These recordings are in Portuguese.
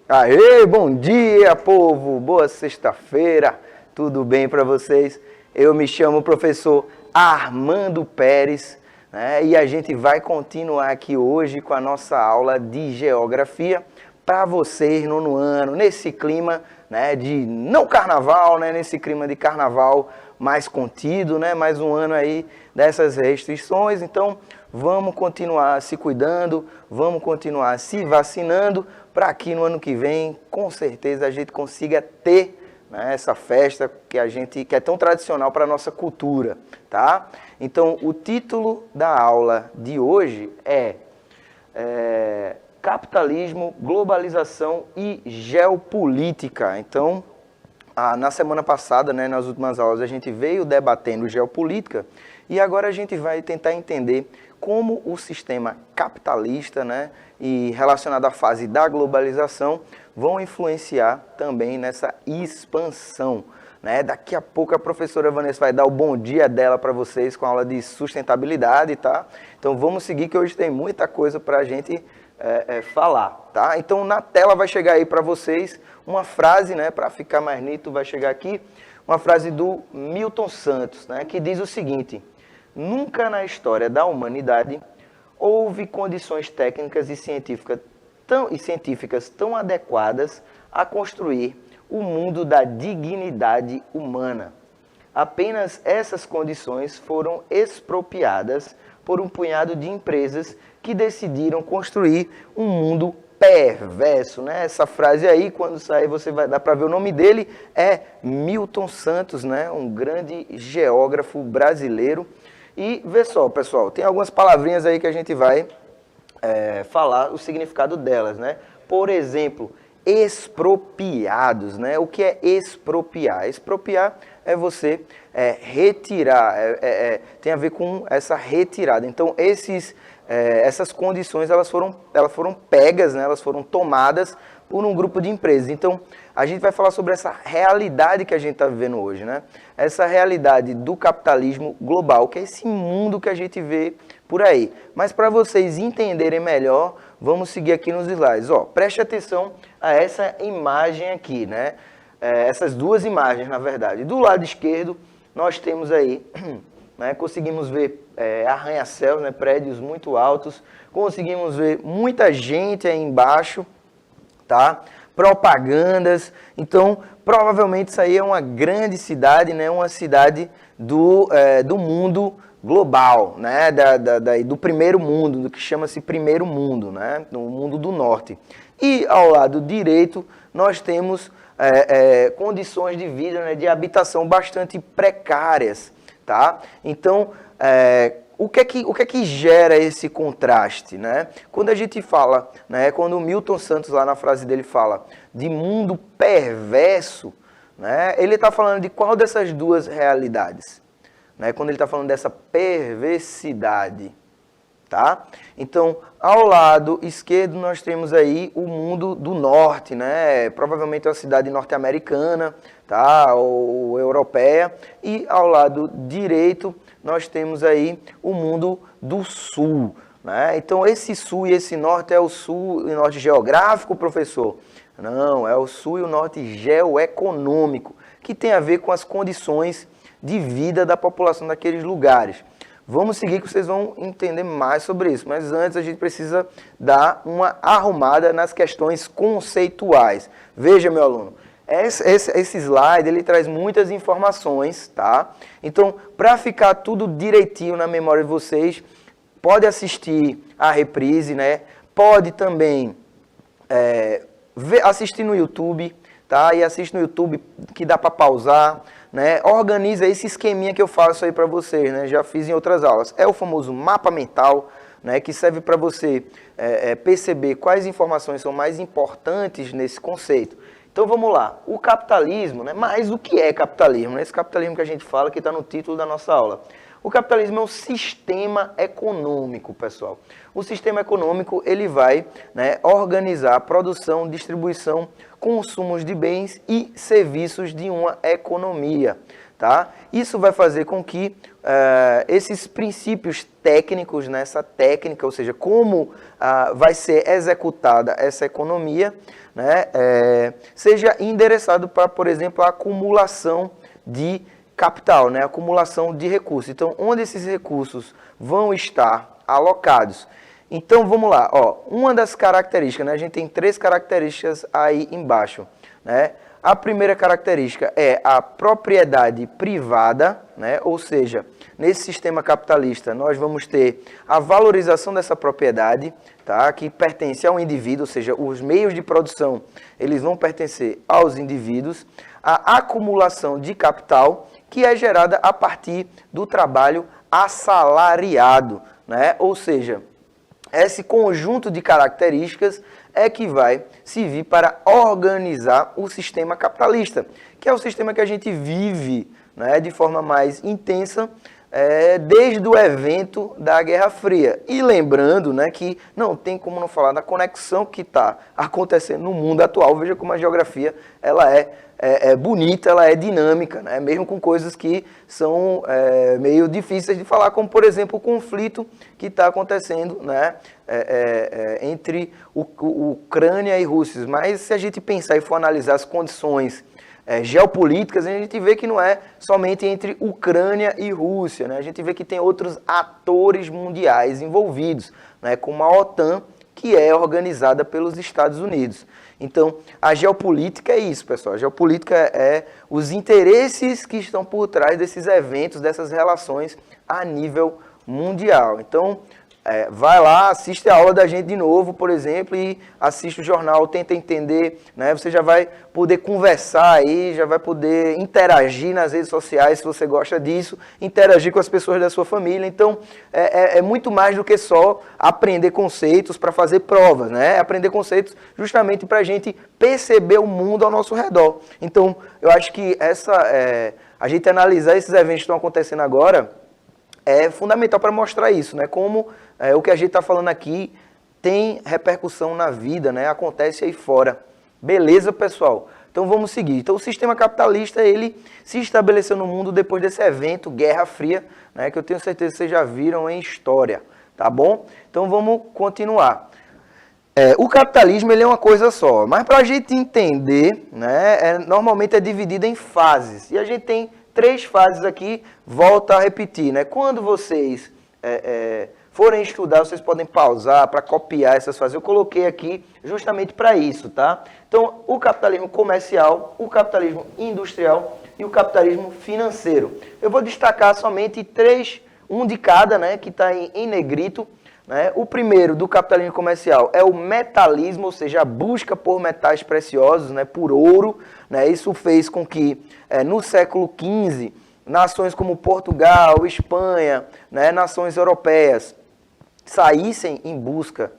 Aê, bom dia, povo! Boa sexta-feira, tudo bem para vocês? Eu me chamo professor Armando Pérez, né? E a gente vai continuar aqui hoje com a nossa aula de geografia para vocês, nono ano, nesse clima, né, de não carnaval, né, nesse clima de carnaval mais contido, né, mais um ano aí dessas restrições. Então, vamos continuar se cuidando, vamos continuar se vacinando, para que no ano que vem, com certeza, a gente consiga ter, né, essa festa que é tão tradicional para a nossa cultura, tá? Então, o título da aula de hoje é Capitalismo, Globalização e Geopolítica. Então, na semana passada, né, nas últimas aulas, a gente veio debatendo geopolítica e agora a gente vai tentar entender como o sistema capitalista, né, e relacionado à fase da globalização vão influenciar também nessa expansão, né? Daqui a pouco a professora Vanessa vai dar o bom dia dela para vocês com a aula de sustentabilidade, tá? Então vamos seguir que hoje tem muita coisa para a gente falar, tá? Então na tela vai chegar aí para vocês uma frase, né, para ficar mais nítido, vai chegar aqui uma frase do Milton Santos, né, que diz o seguinte: nunca na história da humanidade houve condições técnicas e científicas tão adequadas a construir o mundo da dignidade humana. Apenas essas condições foram expropriadas por um punhado de empresas que decidiram construir um mundo perverso, né? Essa frase aí, quando sair, você vai dar para ver o nome dele, é Milton Santos, né? Um grande geógrafo brasileiro. E vê só, pessoal, tem algumas palavrinhas aí que a gente vai falar o significado delas, né? Por exemplo, expropriados, né? O que é expropriar? Expropriar é você retirar, tem a ver com essa retirada. Então, essas condições elas foram pegas, né? Elas foram tomadas por um grupo de empresas. Então, a gente vai falar sobre essa realidade que a gente está vivendo hoje, né? Essa realidade do capitalismo global, que é esse mundo que a gente vê por aí. Mas para vocês entenderem melhor, vamos seguir aqui nos slides. Ó, preste atenção a essa imagem aqui, né? Essas duas imagens, na verdade. Do lado esquerdo, nós temos aí, né, conseguimos ver arranha-céus, né, prédios muito altos, conseguimos ver muita gente aí embaixo, tá? Propagandas. Então, provavelmente isso aí é uma grande cidade, né? Uma cidade do mundo global, né? Do primeiro mundo, do que chama-se primeiro mundo, né? No mundo do norte. E ao lado direito, nós temos condições de vida, né? De habitação bastante precárias, tá? Então, o que é que gera esse contraste, né? Quando a gente fala, né, quando o Milton Santos lá na frase dele fala de mundo perverso, né, ele está falando de qual dessas duas realidades? Né, quando ele está falando dessa perversidade, tá? Então, ao lado esquerdo nós temos aí o mundo do norte, né? Provavelmente uma cidade norte-americana, tá? Ou europeia. E ao lado direito nós temos aí o mundo do sul, né? Então, esse sul e esse norte é o sul e norte geográfico, professor? Não, é o sul e o norte geoeconômico, que tem a ver com as condições de vida da população daqueles lugares. Vamos seguir que vocês vão entender mais sobre isso, mas antes a gente precisa dar uma arrumada nas questões conceituais. Veja, meu aluno, esse slide ele traz muitas informações, tá? Então, para ficar tudo direitinho na memória de vocês, pode assistir a reprise, né? Pode também assistir no YouTube, tá? E assiste no YouTube que dá para pausar, né? Organiza esse esqueminha que eu faço aí para vocês, né? Já fiz em outras aulas. É o famoso mapa mental, né? Que serve para você perceber quais informações são mais importantes nesse conceito. Então vamos lá, o capitalismo, né? Mas o que é capitalismo? Esse capitalismo que a gente fala que está no título da nossa aula. O capitalismo é um sistema econômico, pessoal. O sistema econômico, ele vai, né, organizar a produção, distribuição, consumos de bens e serviços de uma economia. Tá? Isso vai fazer com que esses princípios técnicos, né, essa técnica, ou seja, como vai ser executada essa economia, né, seja endereçado para, por exemplo, a acumulação de capital, né, acumulação de recursos. Então, onde esses recursos vão estar alocados? Então, vamos lá. Ó, uma das características, né, a gente tem 3 características aí embaixo, né? A primeira característica é a propriedade privada, né? Ou seja, nesse sistema capitalista nós vamos ter a valorização dessa propriedade, tá? Que pertence ao indivíduo, ou seja, os meios de produção eles vão pertencer aos indivíduos, a acumulação de capital que é gerada a partir do trabalho assalariado, né? Ou seja, esse conjunto de características é que vai servir para organizar o sistema capitalista, que é o sistema que a gente vive, né, de forma mais intensa desde o evento da Guerra Fria. E lembrando, né, que não tem como não falar da conexão que está acontecendo no mundo atual. Veja como a geografia ela é bonita, ela é dinâmica, né, mesmo com coisas que são meio difíceis de falar, como, por exemplo, o conflito que está acontecendo, né, entre Ucrânia e Rússia. Mas se a gente pensar e for analisar as condições geopolíticas, a gente vê que não é somente entre Ucrânia e Rússia, né? A gente vê que tem outros atores mundiais envolvidos, né? Como a OTAN, que é organizada pelos Estados Unidos. Então, a geopolítica é isso, pessoal. A geopolítica é os interesses que estão por trás desses eventos, dessas relações a nível mundial. Então, vai lá, assiste a aula da gente de novo, por exemplo, e assiste o jornal, tenta entender, né? Você já vai poder conversar aí, já vai poder interagir nas redes sociais, se você gosta disso, interagir com as pessoas da sua família. Então, é muito mais do que só aprender conceitos para fazer provas, né? Aprender conceitos justamente para a gente perceber o mundo ao nosso redor. Então, eu acho que a gente analisar esses eventos que estão acontecendo agora é fundamental para mostrar isso, né? Como o que a gente está falando aqui tem repercussão na vida, né? Acontece aí fora. Beleza, pessoal? Então vamos seguir. Então o sistema capitalista, ele se estabeleceu no mundo depois desse evento, Guerra Fria, né? Que eu tenho certeza que vocês já viram em história, tá bom? Então vamos continuar. O capitalismo ele é uma coisa só, mas para a gente entender, né? Normalmente é dividido em fases. E a gente tem 3 fases aqui, volta a repetir, né? Quando vocês forem estudar, vocês podem pausar para copiar essas fases. Eu coloquei aqui justamente para isso, tá? Então, o capitalismo comercial, o capitalismo industrial e o capitalismo financeiro. Eu vou destacar somente 3, um de cada, né? Que está em negrito. Né? O primeiro do capitalismo comercial é o metalismo, ou seja, a busca por metais preciosos, né? Por ouro. Né? Isso fez com que, no século XV, nações como Portugal, Espanha, né? Nações europeias, saíssem em busca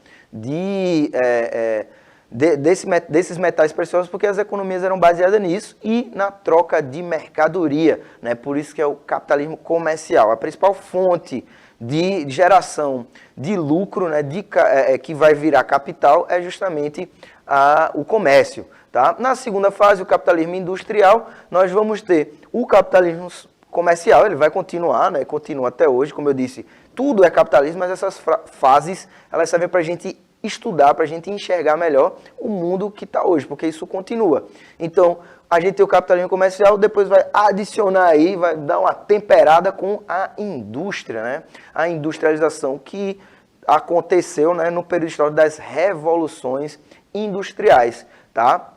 desses metais preciosos, porque as economias eram baseadas nisso e na troca de mercadoria. Né? Por isso que é o capitalismo comercial. A principal fonte de geração de lucro, né, que vai virar capital, é justamente o comércio. Tá? Na segunda fase, o capitalismo industrial, nós vamos ter o capitalismo comercial, ele vai continuar, né, continua até hoje, como eu disse, tudo é capitalismo, mas essas fases, elas servem para a gente estudar, para a gente enxergar melhor o mundo que está hoje, porque isso continua. Então, a gente tem o capitalismo comercial, depois vai adicionar aí, vai dar uma temperada com a indústria, né? A industrialização que aconteceu, né, no período histórico das revoluções industriais, tá?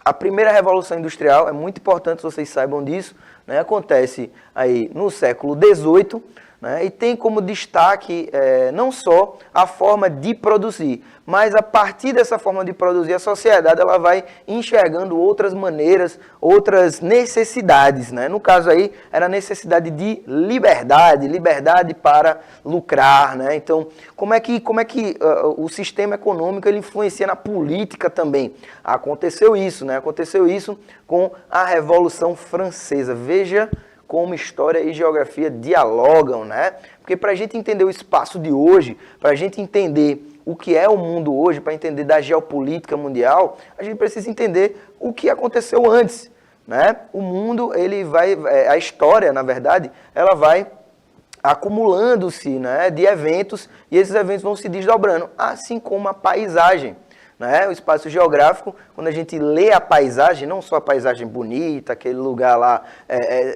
A primeira revolução industrial, é muito importante que vocês saibam disso, né? Acontece aí no século XVIII, né? E tem como destaque não só a forma de produzir, mas a partir dessa forma de produzir, a sociedade ela vai enxergando outras maneiras, outras necessidades. Né? No caso aí, era a necessidade de liberdade, liberdade para lucrar. Né? Então, como é que o sistema econômico ele influencia na política também? Aconteceu isso, né? Aconteceu isso com a Revolução Francesa. Veja como história e geografia dialogam, né? Porque para a gente entender o espaço de hoje, para a gente entender o que é o mundo hoje, para entender da geopolítica mundial, a gente precisa entender o que aconteceu antes, né? O mundo, ele vai, a história, na verdade, ela vai acumulando-se, né, de eventos, e esses eventos vão se desdobrando, assim como a paisagem, né? O espaço geográfico, quando a gente lê a paisagem, não só a paisagem bonita, aquele lugar lá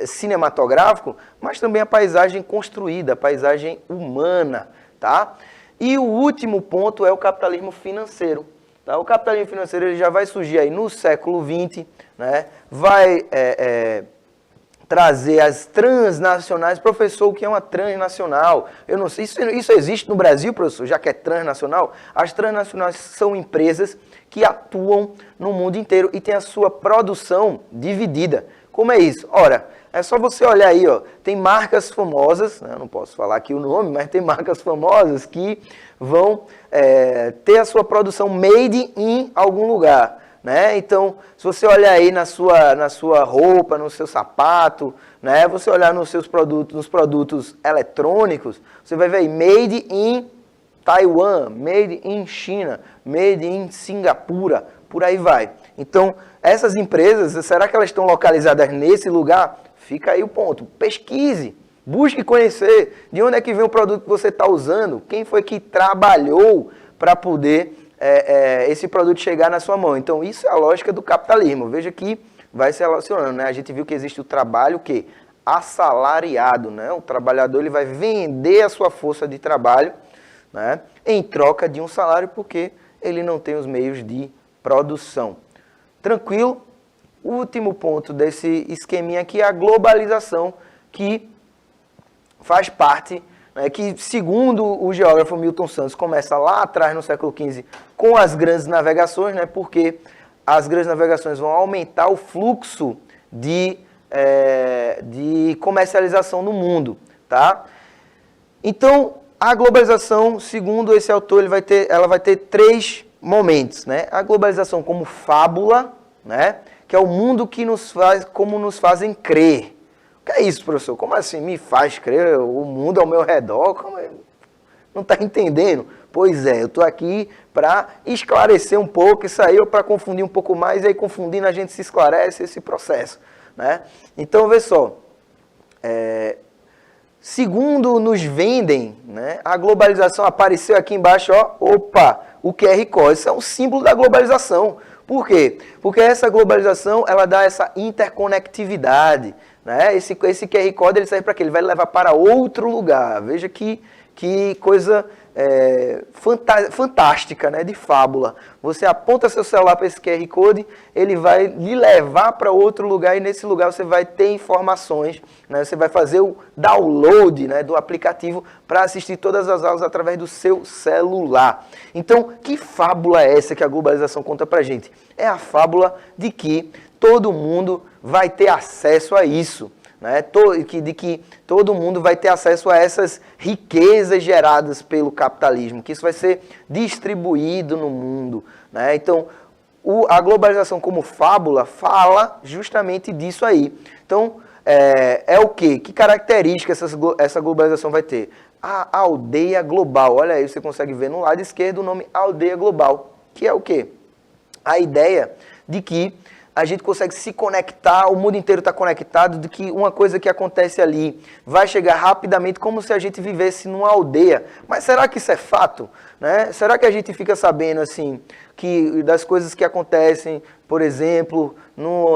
cinematográfico, mas também a paisagem construída, a paisagem humana, tá? E o último ponto é o capitalismo financeiro. Tá? O capitalismo financeiro ele já vai surgir aí no século XX, né? Vai trazer as transnacionais. Professor, o que é uma transnacional? Eu não sei, isso existe no Brasil, professor, já que é transnacional? As transnacionais são empresas que atuam no mundo inteiro e têm a sua produção dividida. Como é isso? Ora, é só você olhar aí, ó, tem marcas famosas, né, eu não posso falar aqui o nome, mas tem marcas famosas que vão ter a sua produção made in algum lugar. Né? Então, se você olhar aí na sua roupa, no seu sapato, né? Você olhar nos produtos eletrônicos, você vai ver aí, made in Taiwan, made in China, made in Singapura, por aí vai. Então, essas empresas, será que elas estão localizadas nesse lugar? Fica aí o ponto. Pesquise, busque conhecer de onde é que vem o produto que você está usando, quem foi que trabalhou para poder esse produto chegar na sua mão. Então, isso é a lógica do capitalismo. Veja que vai se relacionando, né? A gente viu que existe o trabalho que assalariado, né? O trabalhador ele vai vender a sua força de trabalho, né, em troca de um salário porque ele não tem os meios de produção. Tranquilo? O último ponto desse esqueminha aqui é a globalização, que faz parte, que, segundo o geógrafo Milton Santos, começa lá atrás no século XV com as grandes navegações, né, porque as grandes navegações vão aumentar o fluxo de comercialização no mundo. Tá? Então, a globalização, segundo esse autor, ela vai ter três momentos. Né? A globalização como fábula, né, que é o mundo que como nos fazem crer. O que é isso, professor? Como assim me faz crer? O mundo ao meu redor? Não está entendendo? Pois é, eu estou aqui para esclarecer um pouco isso aí, ou para confundir um pouco mais, e aí confundindo a gente se esclarece esse processo. Né? Então, vê só, segundo nos vendem, né, a globalização apareceu aqui embaixo, ó, opa, o QR Code, isso é um símbolo da globalização. Por quê? Porque essa globalização, ela dá essa interconectividade, né? Esse QR Code ele serve para quê? Ele vai levar para outro lugar. Veja que coisa fantástica, né? De fábula. Você aponta seu celular para esse QR Code, ele vai lhe levar para outro lugar e nesse lugar você vai ter informações, né? Você vai fazer o download, né, do aplicativo para assistir todas as aulas através do seu celular. Então, que fábula é essa que a globalização conta para a gente? É a fábula de que todo mundo vai ter acesso a isso. Né? De que todo mundo vai ter acesso a essas riquezas geradas pelo capitalismo, que isso vai ser distribuído no mundo. Né? Então, a globalização como fábula fala justamente disso aí. Então, é o quê? Que característica essa globalização vai ter? A aldeia global. Olha aí, você consegue ver no lado esquerdo o nome aldeia global, que é o quê? A ideia de que a gente consegue se conectar, o mundo inteiro está conectado, de que uma coisa que acontece ali vai chegar rapidamente, como se a gente vivesse numa aldeia. Mas será que isso é fato? Né? Será que a gente fica sabendo assim, das coisas que acontecem, por exemplo,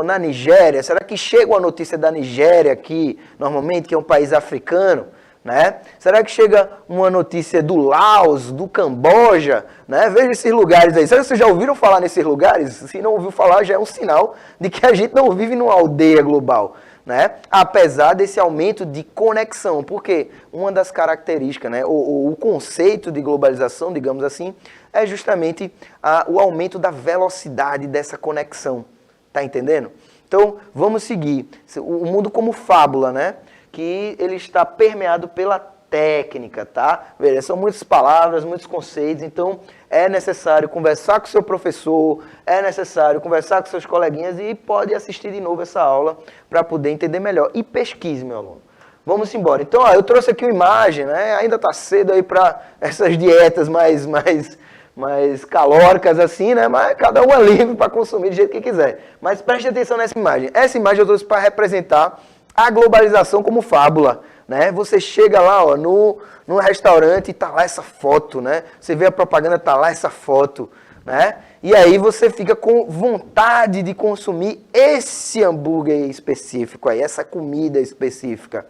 na Nigéria? Será que chega uma notícia da Nigéria aqui, normalmente, que é um país africano? Né? Será que chega uma notícia do Laos, do Camboja? Né? Veja esses lugares aí. Será que vocês já ouviram falar nesses lugares? Se não ouviu falar, já é um sinal de que a gente não vive numa aldeia global. Né? Apesar desse aumento de conexão. Porque uma das características, né, o conceito de globalização, digamos assim, é justamente o aumento da velocidade dessa conexão. Tá entendendo? Então, vamos seguir. O mundo como fábula, né? Que ele está permeado pela técnica, tá? Veja, são muitas palavras, muitos conceitos, então é necessário conversar com o seu professor, é necessário conversar com seus coleguinhas e pode assistir de novo essa aula para poder entender melhor. E pesquise, meu aluno. Vamos embora. Então, ó, eu trouxe aqui uma imagem, né? Ainda está cedo aí para essas dietas mais calóricas assim, né? Mas cada um é livre para consumir do jeito que quiser. Mas preste atenção nessa imagem. Essa imagem eu trouxe para representar a globalização como fábula, né? Você chega lá, ó, no restaurante e tá lá essa foto, né? Você vê a propaganda, tá lá essa foto, né? E aí você fica com vontade de consumir esse hambúrguer específico aí, essa comida específica.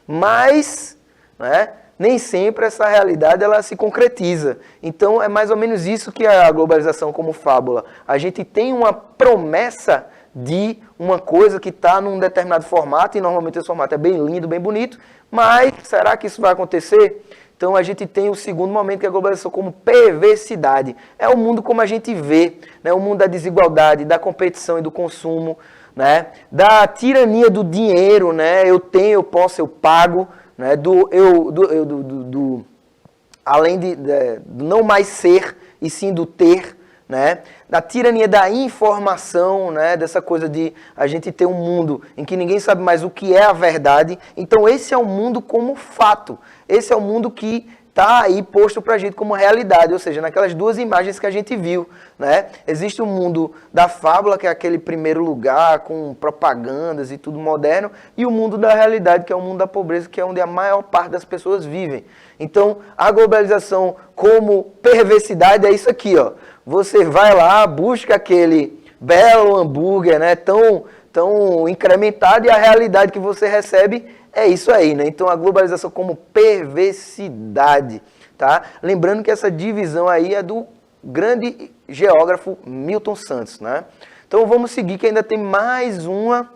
Mas, né, nem sempre essa realidade ela se concretiza. Então é mais ou menos isso que é a globalização como fábula. A gente tem uma promessa de uma coisa que está num determinado formato, e normalmente esse formato é bem lindo, bem bonito, mas será que isso vai acontecer? Então a gente tem o segundo momento, que é a globalização como perversidade. É o mundo como a gente vê, né? O mundo da desigualdade, da competição e do consumo, né? Da tirania do dinheiro, né? Eu tenho, eu posso, eu pago, né? Além de não mais ser, e sim do ter, né? Da tirania da informação, né? Dessa coisa de a gente ter um mundo em que ninguém sabe mais o que é a verdade. Então esse é o mundo como fato. Esse é o mundo que está aí posto para a gente como realidade, ou seja, naquelas duas imagens que a gente viu, né? Existe o mundo da fábula, que é aquele primeiro lugar com propagandas e tudo moderno, e o mundo da realidade, que é o mundo da pobreza, que é onde a maior parte das pessoas vivem. Então, a globalização como perversidade é isso aqui, ó. Você vai lá, busca aquele belo hambúrguer, né, tão incrementado, e a realidade que você recebe é isso aí, né? Então a globalização como perversidade, tá? Lembrando que essa divisão aí é do grande geógrafo Milton Santos, né? Então vamos seguir, que ainda tem mais uma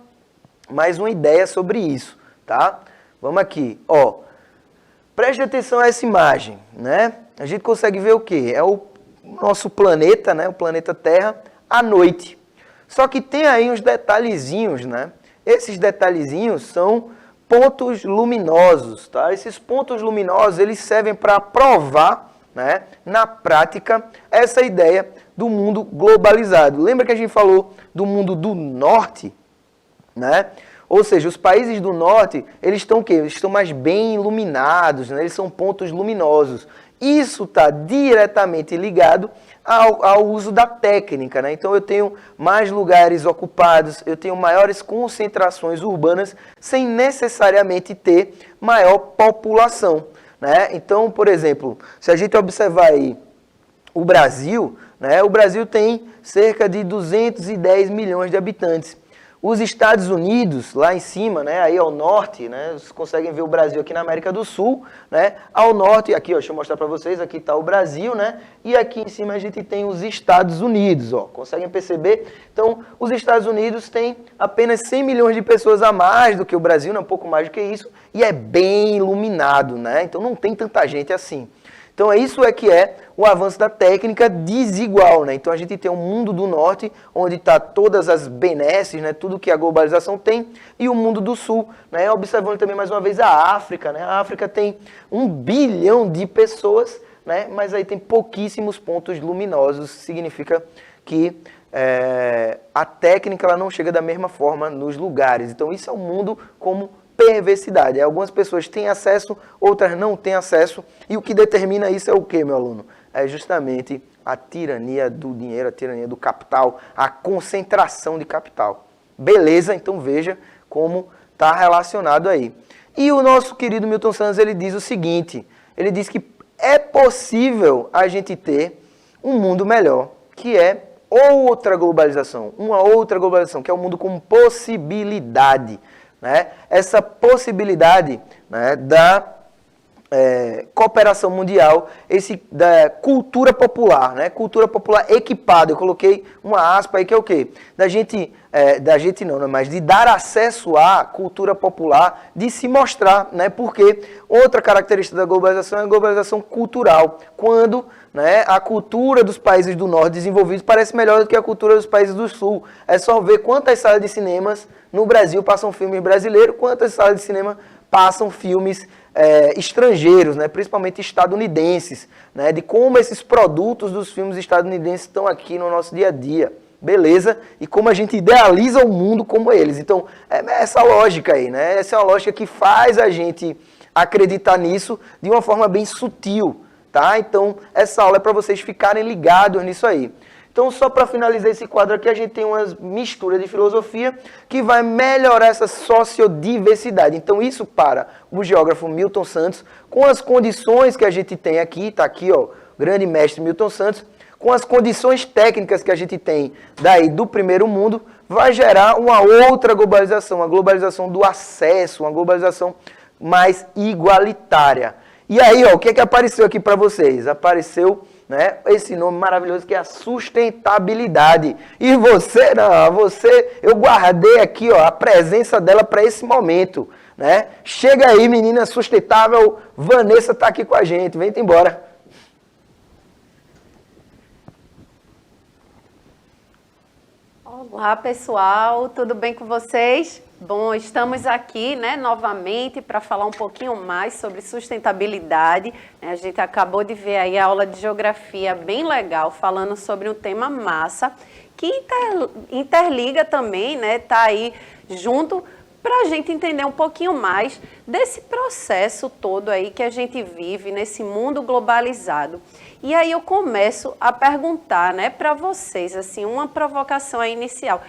ideia sobre isso, tá? Vamos aqui, ó. Preste atenção a essa imagem, né? A gente consegue ver o quê? É o nosso planeta, né? O planeta Terra à noite. Só que tem aí uns detalhezinhos, né? Esses detalhezinhos são pontos luminosos, tá? Esses pontos luminosos, eles servem para provar, né, na prática, essa ideia do mundo globalizado. Lembra que a gente falou do mundo do norte, né? Ou seja, os países do norte, eles estão o quê? Eles estão mais bem iluminados, né? Eles são pontos luminosos. Isso está diretamente ligado ao uso da técnica, né? Então eu tenho mais lugares ocupados, eu tenho maiores concentrações urbanas sem necessariamente ter maior população, né? Então, por exemplo, se a gente observar aí o Brasil, né? O Brasil tem cerca de 210 milhões de habitantes. Os Estados Unidos, lá em cima, né, aí ao norte, né, vocês conseguem ver o Brasil aqui na América do Sul, né, ao norte, aqui, ó, deixa eu mostrar para vocês, aqui está o Brasil, né, e aqui em cima a gente tem os Estados Unidos, ó, conseguem perceber? Então, os Estados Unidos têm apenas 100 milhões de pessoas a mais do que o Brasil, né, um pouco mais do que isso, e é bem iluminado, né, então não tem tanta gente assim. Então, isso é que é o avanço da técnica desigual, né? Então, a gente tem um mundo do norte, onde está todas as benesses, né? Tudo que a globalização tem, e o mundo do sul, né? Observando também, mais uma vez, a África, né? A África tem 1 bilhão de pessoas, né? Mas aí tem pouquíssimos pontos luminosos, significa que a técnica ela não chega da mesma forma nos lugares. Então, isso é um mundo como perversidade. Algumas pessoas têm acesso, outras não têm acesso, e o que determina isso é o quê, meu aluno? É justamente a tirania do dinheiro, a tirania do capital, a concentração de capital. Beleza? Então veja como está relacionado aí. E o nosso querido Milton Santos, ele diz o seguinte, ele diz que é possível a gente ter um mundo melhor, que é outra globalização, uma outra globalização, que é o mundo como possibilidade. Né? Essa possibilidade, né, da cooperação mundial, da cultura popular, né? Cultura popular equipada. Eu coloquei uma aspa aí que é o quê? Mas de dar acesso à cultura popular, de se mostrar, né? Porque outra característica da globalização é a globalização cultural. Quando, né, a cultura dos países do norte desenvolvidos parece melhor do que a cultura dos países do sul. É só ver quantas salas de cinemas no Brasil passam filmes brasileiros, quantas salas de cinema passam filmes estrangeiros, né, principalmente estadunidenses, né, de como esses produtos dos filmes estadunidenses estão aqui no nosso dia a dia, beleza? E como a gente idealiza o mundo como eles. Então, é essa lógica aí, né? Essa é uma lógica que faz a gente acreditar nisso de uma forma bem sutil, tá? Então, essa aula é para vocês ficarem ligados nisso aí. Então, só para finalizar esse quadro aqui, a gente tem uma mistura de filosofia que vai melhorar essa sociodiversidade. Então, isso para o geógrafo Milton Santos, com as condições que a gente tem aqui, tá aqui, ó, o grande mestre Milton Santos, com as condições técnicas que a gente tem daí do primeiro mundo, vai gerar uma outra globalização, uma globalização do acesso, uma globalização mais igualitária. E aí, ó, o que é que apareceu aqui para vocês? Apareceu, né, esse nome maravilhoso que é a sustentabilidade. E você, não, eu guardei aqui, ó, a presença dela para esse momento, né? Chega aí, menina sustentável, Vanessa tá aqui com a gente, vem embora. Olá, pessoal, tudo bem com vocês? Bom, estamos aqui, né, novamente para falar um pouquinho mais sobre sustentabilidade. A gente acabou de ver aí a aula de geografia bem legal, falando sobre um tema massa, que interliga também, né, tá aí junto para a gente entender um pouquinho mais desse processo todo aí que a gente vive nesse mundo globalizado. E aí eu começo a perguntar, né, para vocês, assim, uma provocação aí inicial.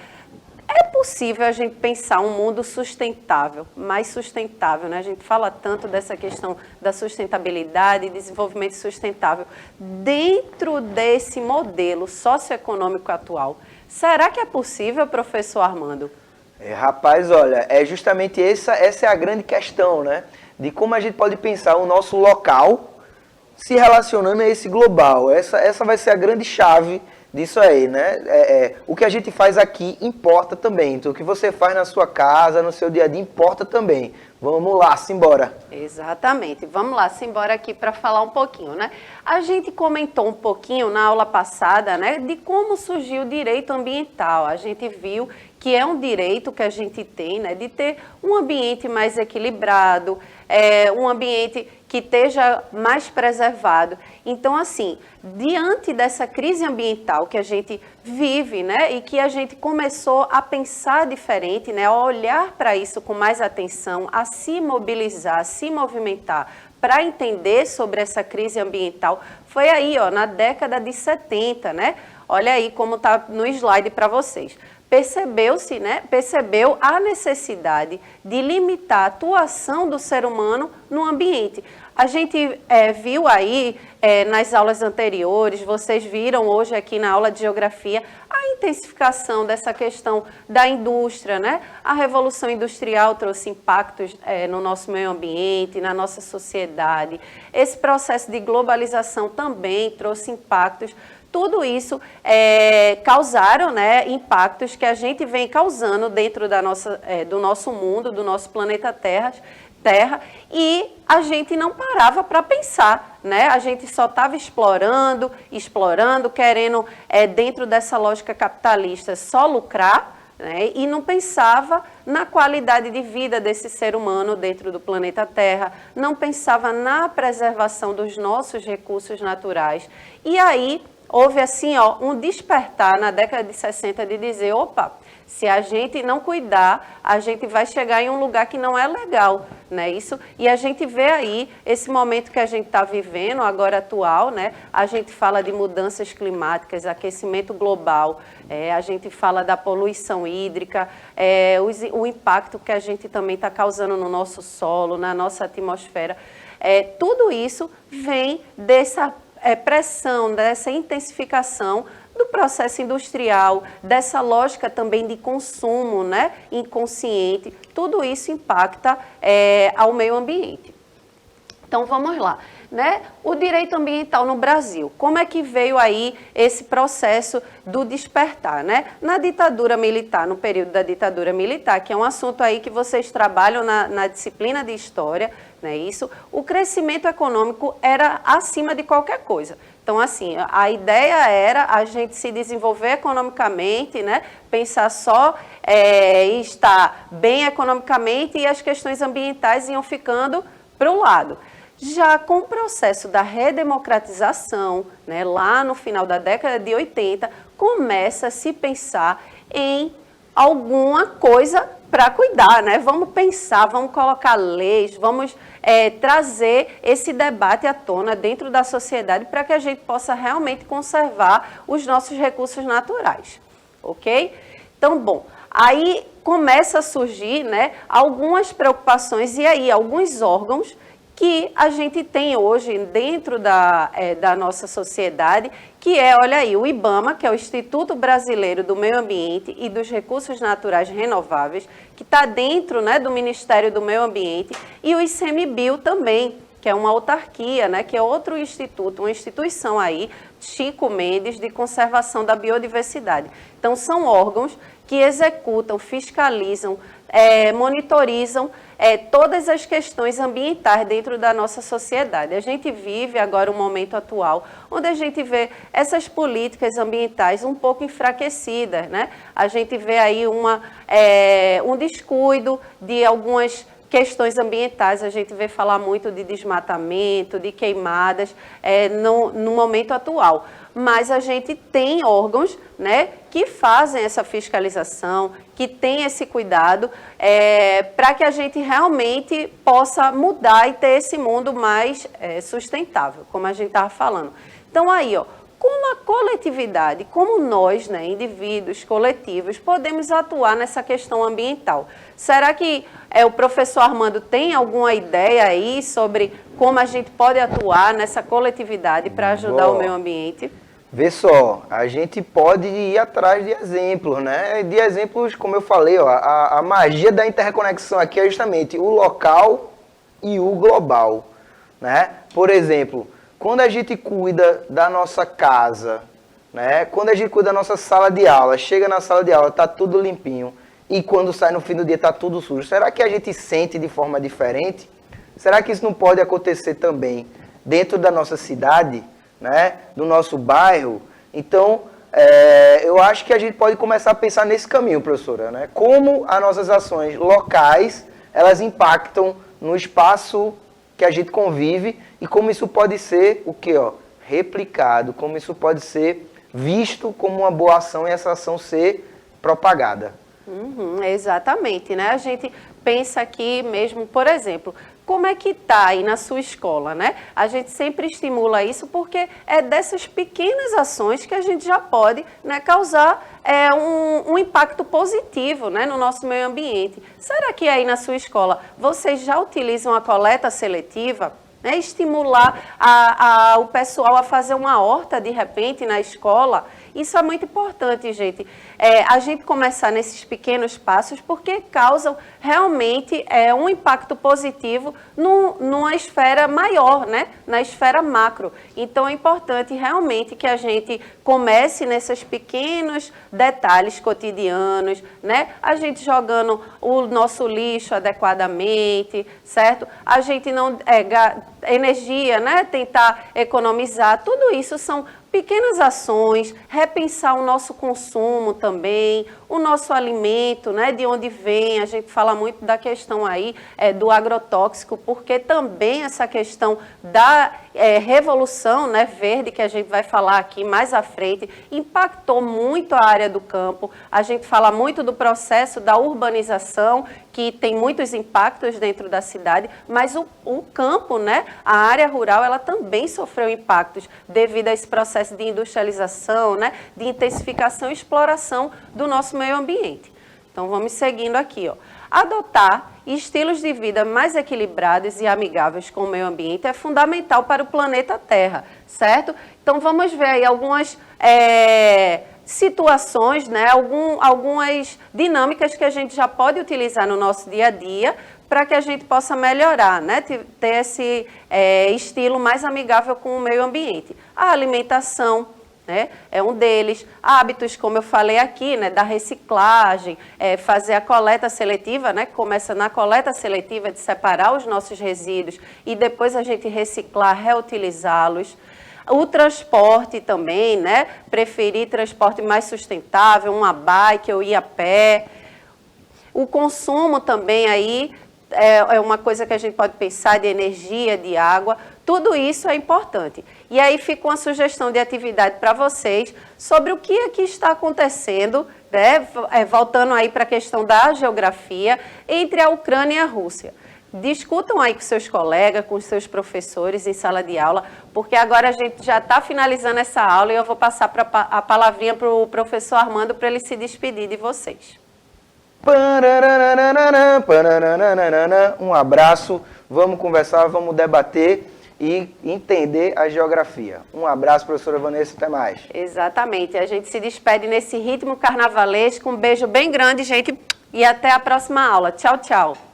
É possível a gente pensar um mundo sustentável, mais sustentável, né? A gente fala tanto dessa questão da sustentabilidade e desenvolvimento sustentável dentro desse modelo socioeconômico atual. Será que é possível, professor Armando? Rapaz, olha, é justamente essa é a grande questão, né? De como a gente pode pensar o nosso local se relacionando a esse global. Essa vai ser a grande chave disso aí, né? O que a gente faz aqui importa também. Então, o que você faz na sua casa, no seu dia a dia, importa também. Vamos lá, simbora. Exatamente. Vamos lá, simbora aqui para falar um pouquinho, né? A gente comentou um pouquinho na aula passada, né, de como surgiu o direito ambiental. A gente viu que é um direito que a gente tem, né, de ter um ambiente mais equilibrado, um ambiente que esteja mais preservado. Então, assim, diante dessa crise ambiental que a gente vive, né, e que a gente começou a pensar diferente, né, a olhar para isso com mais atenção, a se mobilizar, a se movimentar para entender sobre essa crise ambiental, foi aí, ó, na década de 70, né? Olha aí como está no slide para vocês. Percebeu-se, né, percebeu a necessidade de limitar a atuação do ser humano no ambiente. A gente viu aí nas aulas anteriores, vocês viram hoje aqui na aula de geografia, a intensificação dessa questão da indústria, né? A Revolução Industrial trouxe impactos no nosso meio ambiente, na nossa sociedade. Esse processo de globalização também trouxe impactos. Tudo isso causaram, né, impactos que a gente vem causando dentro do nosso mundo, do nosso planeta Terra, e a gente não parava para pensar, né? A gente só estava explorando, querendo, dentro dessa lógica capitalista, só lucrar, né? E não pensava na qualidade de vida desse ser humano dentro do planeta Terra, não pensava na preservação dos nossos recursos naturais. E aí houve assim, ó, um despertar na década de 60 de dizer, opa, se a gente não cuidar, a gente vai chegar em um lugar que não é legal, né? Isso, e a gente vê aí esse momento que a gente está vivendo, agora atual, né? A gente fala de mudanças climáticas, aquecimento global, a gente fala da poluição hídrica, o impacto que a gente também está causando no nosso solo, na nossa atmosfera. Tudo isso vem dessa pressão, dessa intensificação do processo industrial, dessa lógica também de consumo, né, inconsciente, tudo isso impacta ao meio ambiente. Então vamos lá, né? O direito ambiental no Brasil, como é que veio aí esse processo do despertar, né? Na ditadura militar, no período da ditadura militar, que é um assunto aí que vocês trabalham na disciplina de história, né? Isso, o crescimento econômico era acima de qualquer coisa. Então, assim, a ideia era a gente se desenvolver economicamente, né? Pensar só em estar bem economicamente e as questões ambientais iam ficando para o lado. Já com o processo da redemocratização, né, lá no final da década de 80, começa a se pensar em alguma coisa para cuidar, né? Vamos pensar, vamos colocar leis, vamos trazer esse debate à tona dentro da sociedade para que a gente possa realmente conservar os nossos recursos naturais, ok? Então, bom, aí começa a surgir, né, algumas preocupações e aí alguns órgãos que a gente tem hoje dentro da nossa sociedade, que é, olha aí, o IBAMA, que é o Instituto Brasileiro do Meio Ambiente e dos Recursos Naturais Renováveis, que está dentro, né, do Ministério do Meio Ambiente, e o ICMBio também, que é uma autarquia, né, que é outro instituto, uma instituição aí, Chico Mendes, de conservação da biodiversidade. Então, são órgãos que executam, fiscalizam, monitorizam todas as questões ambientais dentro da nossa sociedade. A gente vive agora um momento atual onde a gente vê essas políticas ambientais um pouco enfraquecidas, né? A gente vê aí um descuido de algumas questões ambientais, a gente vê falar muito de desmatamento, de queimadas no momento atual. Mas a gente tem órgãos, né, que fazem essa fiscalização, que tem esse cuidado para que a gente realmente possa mudar e ter esse mundo mais sustentável, como a gente estava falando. Então aí, ó, como a coletividade, como nós, né, indivíduos, coletivos, podemos atuar nessa questão ambiental? Será que o professor Armando tem alguma ideia aí sobre como a gente pode atuar nessa coletividade para ajudar o meio ambiente? Vê só, a gente pode ir atrás de exemplos, né? De exemplos, como eu falei, ó, a magia da interconexão aqui é justamente o local e o global, né? Por exemplo, quando a gente cuida da nossa casa, né? Quando a gente cuida da nossa sala de aula, chega na sala de aula, tá tudo limpinho, e quando sai no fim do dia tá tudo sujo. Será que a gente sente de forma diferente? Será que isso não pode acontecer também dentro da nossa cidade, né? Do nosso bairro? Então, eu acho que a gente pode começar a pensar nesse caminho, professora, né? Como as nossas ações locais, elas impactam no espaço que a gente convive e como isso pode ser o quê, ó? Replicado, como isso pode ser visto como uma boa ação e essa ação ser propagada. Exatamente, né? A gente pensa aqui mesmo, por exemplo, como é que está aí na sua escola, né? A gente sempre estimula isso porque é dessas pequenas ações que a gente já pode, né, causar um impacto positivo, né, no nosso meio ambiente. Será que aí na sua escola vocês já utilizam a coleta seletiva? Né, estimular o pessoal a fazer uma horta de repente na escola? Isso é muito importante, gente. A gente começar nesses pequenos passos porque causam realmente um impacto positivo numa esfera maior, né? Na esfera macro. Então é importante realmente que a gente comece nesses pequenos detalhes cotidianos, né? A gente jogando o nosso lixo adequadamente, certo? A gente não energia, né? Tentar economizar. Tudo isso são pequenas ações, repensar o nosso consumo também, o nosso alimento, né, de onde vem. A gente fala muito da questão aí do agrotóxico, porque também essa questão da revolução, né, verde, que a gente vai falar aqui mais à frente, impactou muito a área do campo. A gente fala muito do processo da urbanização, que tem muitos impactos dentro da cidade, mas o campo, né, a área rural, ela também sofreu impactos devido a esse processo de industrialização, né, de intensificação e exploração do nosso meio ambiente. Então, vamos seguindo aqui, ó. Adotar estilos de vida mais equilibrados e amigáveis com o meio ambiente é fundamental para o planeta Terra, certo? Então, vamos ver aí algumas situações, né, algumas dinâmicas que a gente já pode utilizar no nosso dia a dia para que a gente possa melhorar, né, ter esse estilo mais amigável com o meio ambiente. A alimentação, né, é um deles. Hábitos, como eu falei aqui, né, da reciclagem, fazer a coleta seletiva, né, que começa na coleta seletiva de separar os nossos resíduos e depois a gente reciclar, reutilizá-los. O transporte também, né, preferir transporte mais sustentável, uma bike ou ir a pé. O consumo também aí, é uma coisa que a gente pode pensar de energia, de água, tudo isso é importante. E aí fica uma sugestão de atividade para vocês sobre o que aqui está acontecendo, né? Voltando aí para a questão da geografia, entre a Ucrânia e a Rússia. Discutam aí com seus colegas, com os seus professores em sala de aula, porque agora a gente já está finalizando essa aula e eu vou passar a palavrinha para o professor Armando para ele se despedir de vocês. Um abraço, vamos conversar, vamos debater e entender a geografia. Um abraço, professora Vanessa, até mais. Exatamente, a gente se despede nesse ritmo carnavalesco, um beijo bem grande, gente, e até a próxima aula. Tchau, tchau.